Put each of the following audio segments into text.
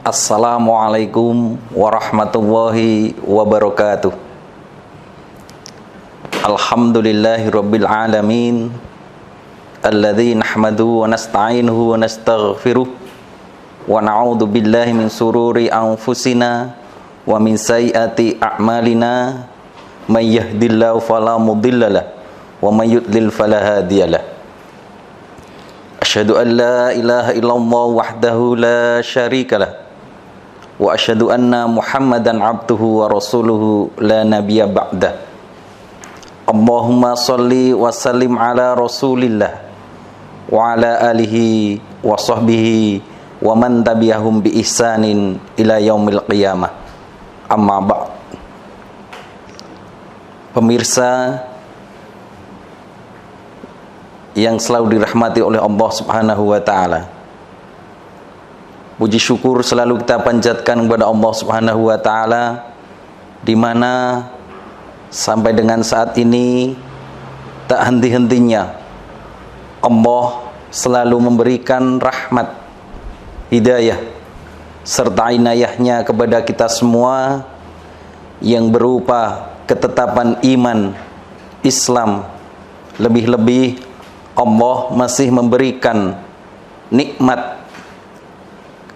Assalamualaikum warahmatullahi wabarakatuh. Alhamdulillahirabbil alamin. Alladzi nahmaduhu wa nasta'inuhu wa nastaghfiruh wa na'udzu billahi min sururi anfusina wa min sayyiati a'malina. May yahdihillahu fala mudhillalah wa may yudlil fala hadiyalah. Asyhadu an la ilaha illallah wahdahu la syarikalah wa asyhadu anna Muhammadan abduhu wa rasuluhu la nabiyya ba'dah. Allahumma shalli wa sallim ala Rasulillah wa ala alihi wa sahbihi wa man tabi'ahum bi ihsanin ila yaumil qiyamah. Amma ba'd. Pemirsa yang selalu dirahmati oleh Allah Subhanahu wa taala, puji syukur selalu kita panjatkan kepada Allah Subhanahu wa taala, di mana sampai dengan saat ini tak henti-hentinya Allah selalu memberikan rahmat, hidayah serta inayahnya kepada kita semua yang berupa ketetapan iman Islam. Lebih-lebih Allah masih memberikan nikmat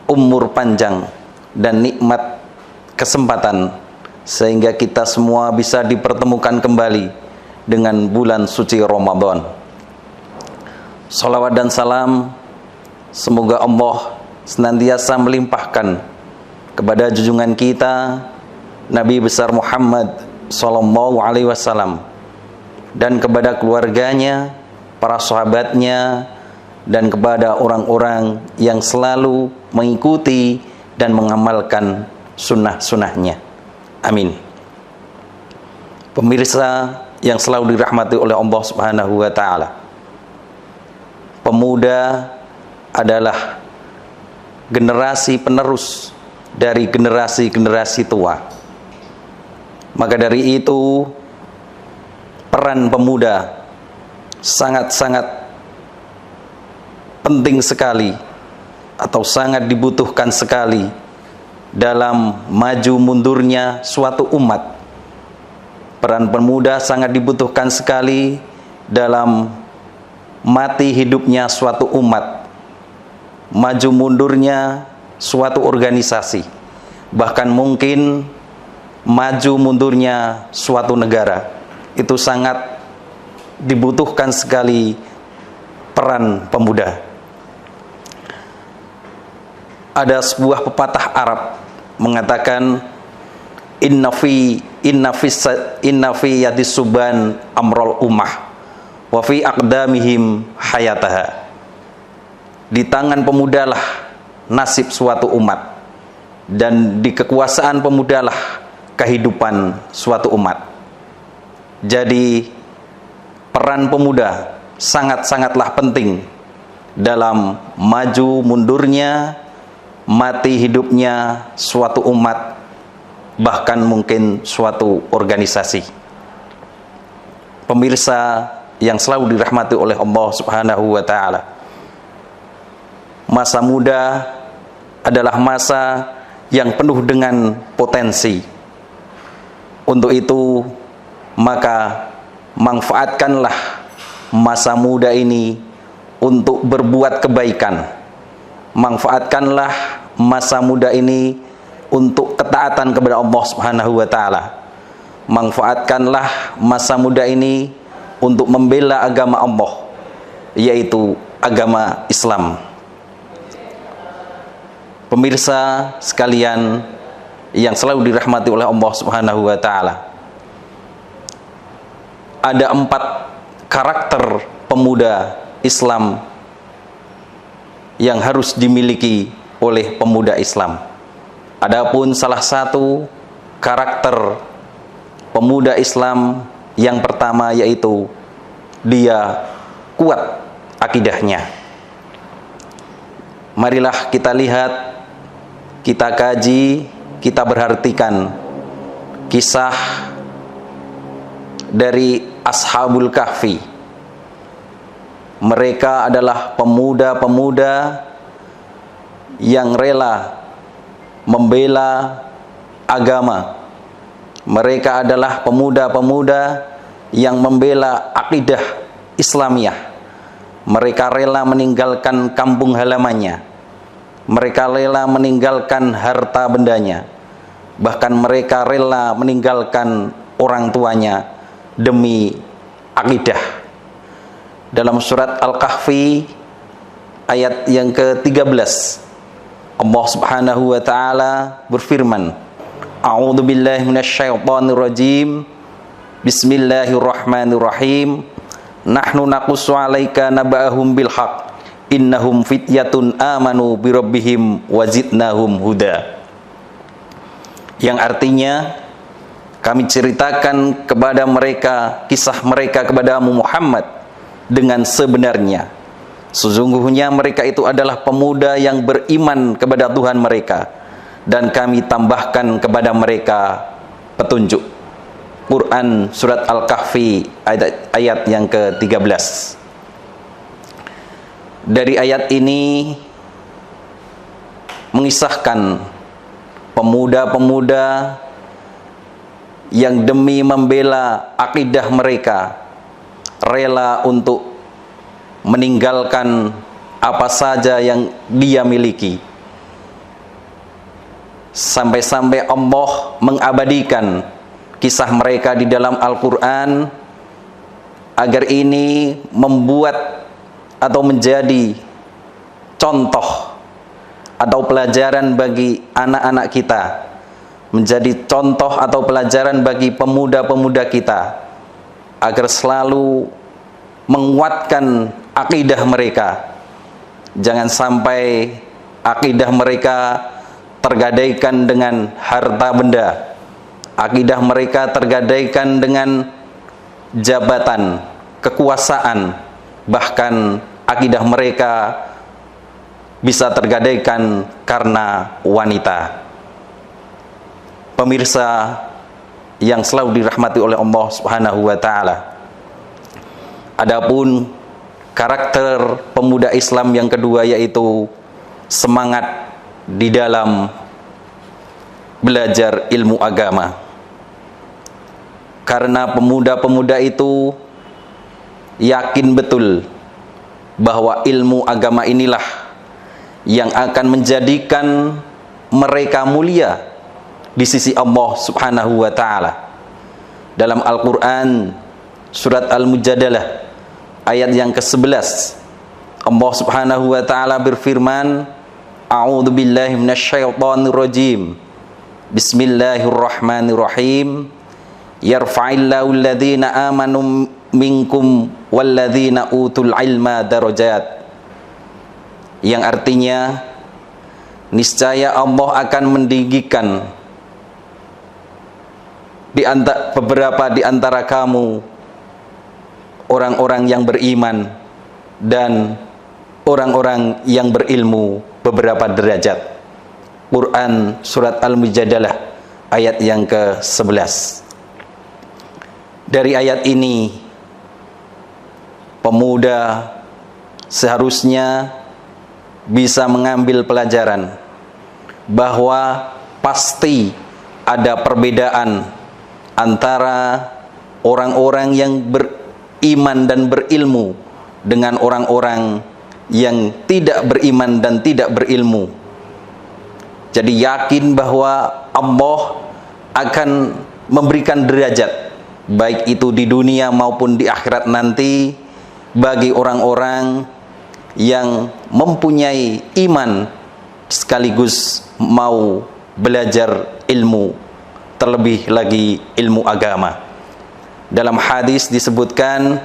umur panjang dan nikmat kesempatan sehingga kita semua bisa dipertemukan kembali dengan bulan suci Ramadan. Salawat dan salam semoga Allah senantiasa melimpahkan kepada junjungan kita Nabi besar Muhammad sallallahu alaihi wasallam dan kepada keluarganya, para sahabatnya, dan kepada orang-orang yang selalu mengikuti dan mengamalkan sunnah-sunnahnya. Amin. Pemirsa yang selalu dirahmati oleh Allah Subhanahu wa taala, pemuda adalah generasi penerus dari generasi-generasi tua. Maka dari itu peran pemuda sangat-sangat penting sekali atau sangat dibutuhkan sekali dalam maju mundurnya suatu umat. Peran pemuda sangat dibutuhkan sekali dalam mati hidupnya suatu umat, maju mundurnya suatu organisasi, bahkan mungkin maju mundurnya suatu negara. Itu sangat dibutuhkan sekali peran pemuda. Ada sebuah pepatah Arab mengatakan inna fi yadis suban amrul ummah wa fi aqdamihim hayataha. Di tangan pemudalah nasib suatu umat, dan di kekuasaan pemudalah kehidupan suatu umat. Jadi peran pemuda sangat-sangatlah penting dalam maju mundurnya, mati hidupnya suatu umat, bahkan mungkin suatu organisasi. Pemirsa yang selalu dirahmati oleh Allah Subhanahu wa taala, masa muda adalah masa yang penuh dengan potensi. Untuk itu maka manfaatkanlah masa muda ini untuk berbuat kebaikan. Manfaatkanlah masa muda ini untuk ketaatan kepada Allah Subhanahu wa taala. Manfaatkanlah masa muda ini untuk membela agama Allah, yaitu agama Islam. Pemirsa sekalian yang selalu dirahmati oleh Allah Subhanahu wa taala, ada 4 karakter pemuda Islam yang harus dimiliki oleh pemuda Islam. Adapun salah satu karakter pemuda Islam yang pertama yaitu dia kuat akidahnya. Marilah kita lihat, kita kaji, kita perhatikan kisah dari Ashabul Kahfi. Mereka adalah pemuda-pemuda yang rela membela agama. Mereka adalah pemuda-pemuda yang membela akidah Islamiyah. Mereka rela meninggalkan kampung halamannya. Mereka rela meninggalkan harta bendanya. Bahkan mereka rela meninggalkan orang tuanya demi akidah. Dalam surat Al-Kahfi ayat yang ke-13, Allah Subhanahu wa taala berfirman, A'udzu billahi minasyaitonir rajim. Bismillahirrahmanirrahim. Nahnu naqussu 'alaika naba'ahum bil haqq. Innahum fityatun amanu bi rabbihim wa zidnahum huda. Yang artinya, kami ceritakan kepada mereka kisah mereka kepadamu Muhammad dengan sebenarnya. Sesungguhnya mereka itu adalah pemuda yang beriman kepada Tuhan mereka, dan kami tambahkan kepada mereka petunjuk. Quran surat Al-Kahfi ayat yang ke-13. Dari ayat ini mengisahkan pemuda-pemuda yang demi membela akidah mereka rela untuk meninggalkan apa saja yang dia miliki. Sampai-sampai Allah mengabadikan kisah mereka di dalam Al-Quran agar ini membuat atau menjadi contoh atau pelajaran bagi anak-anak kita, menjadi contoh atau pelajaran bagi pemuda-pemuda kita agar selalu menguatkan akidah mereka. Jangan sampai akidah mereka tergadaikan dengan harta benda, akidah mereka tergadaikan dengan jabatan, kekuasaan, bahkan akidah mereka bisa tergadaikan karena wanita. Pemirsa yang selalu dirahmati oleh Allah Subhanahu wa taala. Adapun karakter pemuda Islam yang kedua yaitu semangat di dalam belajar ilmu agama. Karena pemuda-pemuda itu yakin betul bahwa ilmu agama inilah yang akan menjadikan mereka mulia di sisi Allah Subhanahu wa taala. Dalam Al-Qur'an surat Al-Mujadalah ayat yang ke-11, Allah Subhanahu wa taala berfirman, A'udzu billahi minasyaitonir rajim. Bismillahirrahmanirrahim. Yarfa'illahu alladhina amanu minkum walladzina utul ilma darajat. Yang artinya, niscaya Allah akan meninggikan beberapa di antara kamu orang-orang yang beriman dan orang-orang yang berilmu beberapa derajat. Quran surat Al-Mujadalah ayat yang ke-11. Dari ayat ini, pemuda seharusnya bisa mengambil pelajaran bahwa pasti ada perbedaan antara orang-orang yang beriman dan berilmu dengan orang-orang yang tidak beriman dan tidak berilmu. Jadi yakin bahwa Allah akan memberikan derajat, baik itu di dunia maupun di akhirat nanti, bagi orang-orang yang mempunyai iman sekaligus mau belajar ilmu, terlebih lagi ilmu agama. Dalam hadis disebutkan,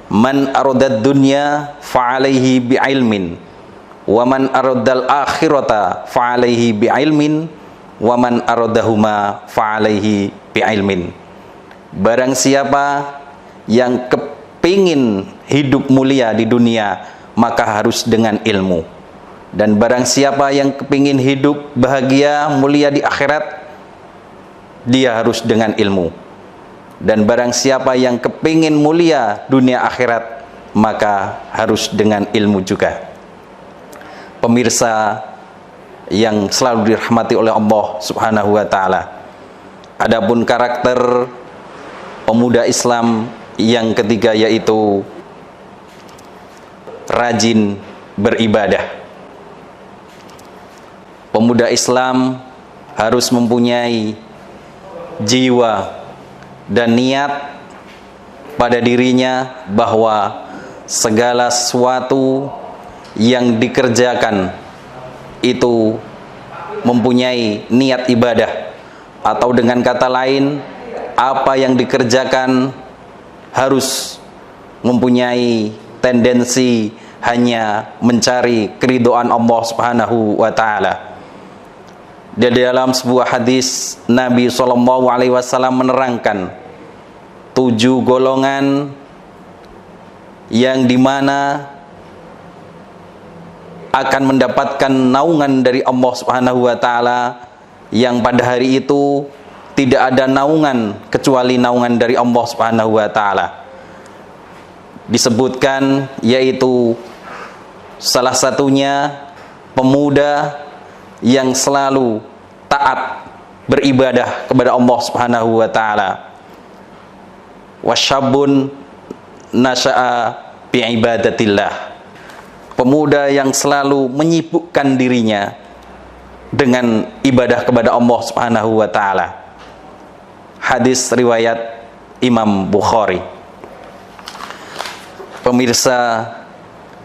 man aradad dunya fa'alaihi bi'ilmin, wa man aradal akhirata fa'alaihi bi'ilmin, wa man aradahuma fa'alaihi bi'ilmin. Barang siapa yang kepingin hidup mulia di dunia, maka harus dengan ilmu. Dan barang siapa yang kepingin hidup bahagia mulia di akhirat, dia harus dengan ilmu. Dan barang siapa yang kepingin mulia dunia akhirat, maka harus dengan ilmu juga. Pemirsa yang selalu dirahmati oleh Allah Subhanahu wa taala. Adapun karakter pemuda Islam yang ketiga yaitu rajin beribadah. Pemuda Islam harus mempunyai jiwa dan niat pada dirinya bahwa segala sesuatu yang dikerjakan itu mempunyai niat ibadah, atau dengan kata lain, apa yang dikerjakan harus mempunyai tendensi hanya mencari keridhaan Allah Subhanahu wa taala. Di dalam sebuah hadis Nabi SAW menerangkan 7 golongan yang dimana akan mendapatkan naungan dari Allah Subhanahu wa taala, yang pada hari itu tidak ada naungan kecuali naungan dari Allah Subhanahu wa taala. Disebutkan yaitu salah satunya pemuda yang selalu taat beribadah kepada Allah Subhanahu wa taala. Wasyabun nasya'a bi ibadatillah. Pemuda yang selalu menyibukkan dirinya dengan ibadah kepada Allah Subhanahu wa taala. Hadis riwayat Imam Bukhari. Pemirsa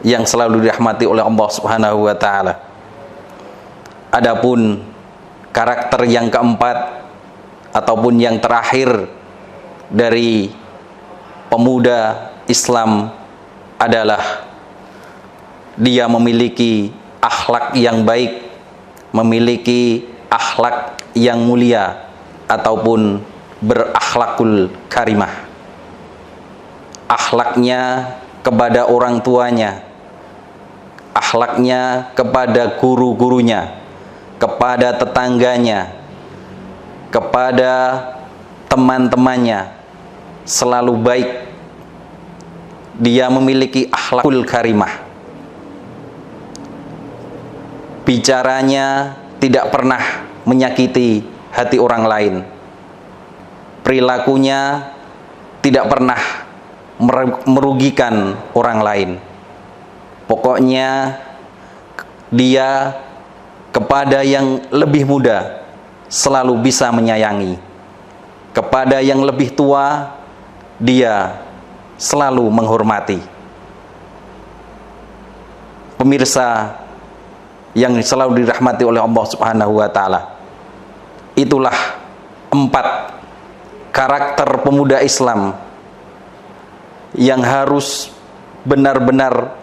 yang selalu dirahmati oleh Allah Subhanahu wa taala. Adapun karakter yang keempat ataupun yang terakhir dari pemuda Islam adalah dia memiliki akhlak yang baik, memiliki akhlak yang mulia, ataupun berakhlakul karimah. Akhlaknya kepada orang tuanya, akhlaknya kepada guru-gurunya, kepada tetangganya, kepada teman-temannya selalu baik. Dia memiliki akhlakul karimah. Bicaranya tidak pernah menyakiti hati orang lain. Perilakunya tidak pernah merugikan orang lain. Pokoknya dia kepada yang lebih muda selalu bisa menyayangi. Kepada yang lebih tua dia selalu menghormati. Pemirsa yang selalu dirahmati oleh Allah Subhanahu wa taala, itulah 4 karakter pemuda Islam yang harus benar-benar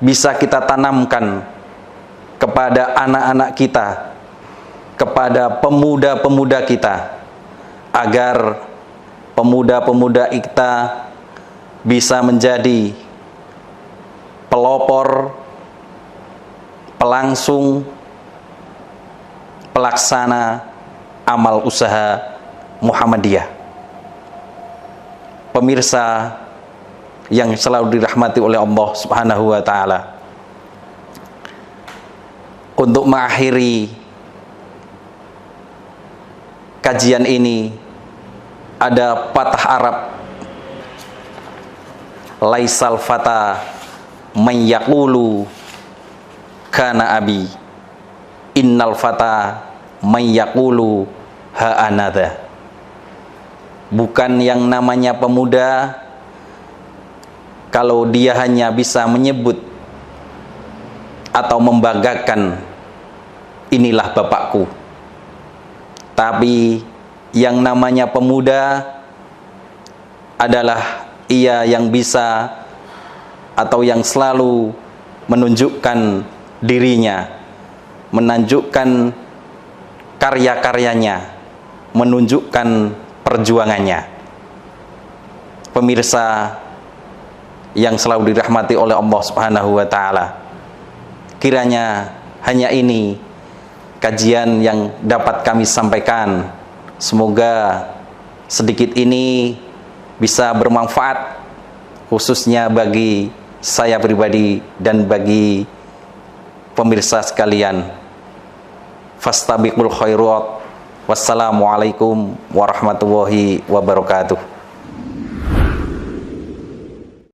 bisa kita tanamkan kepada anak-anak kita, kepada pemuda-pemuda kita, agar pemuda-pemuda kita bisa menjadi pelopor, pelangsung, pelaksana amal usaha Muhammadiyah. Pemirsa yang selalu dirahmati oleh Allah Subhanahu wa taala, untuk mengakhiri kajian ini ada patah Arab, laisal fata man yaqulu kana abi, innal fata man yaqulu ha anadha. Bukan yang namanya pemuda kalau dia hanya bisa menyebut atau membanggakan inilah bapakku. Tapi yang namanya pemuda adalah ia yang bisa atau yang selalu menunjukkan dirinya, menunjukkan karya-karyanya, menunjukkan perjuangannya. Pemirsa yang selalu dirahmati oleh Allah Subhanahu wa taala, kiranya hanya ini kajian yang dapat kami sampaikan. Semoga sedikit ini bisa bermanfaat, khususnya bagi saya pribadi dan bagi pemirsa sekalian, fastabiqul khairat. Wassalamualaikum warahmatullahi wabarakatuh.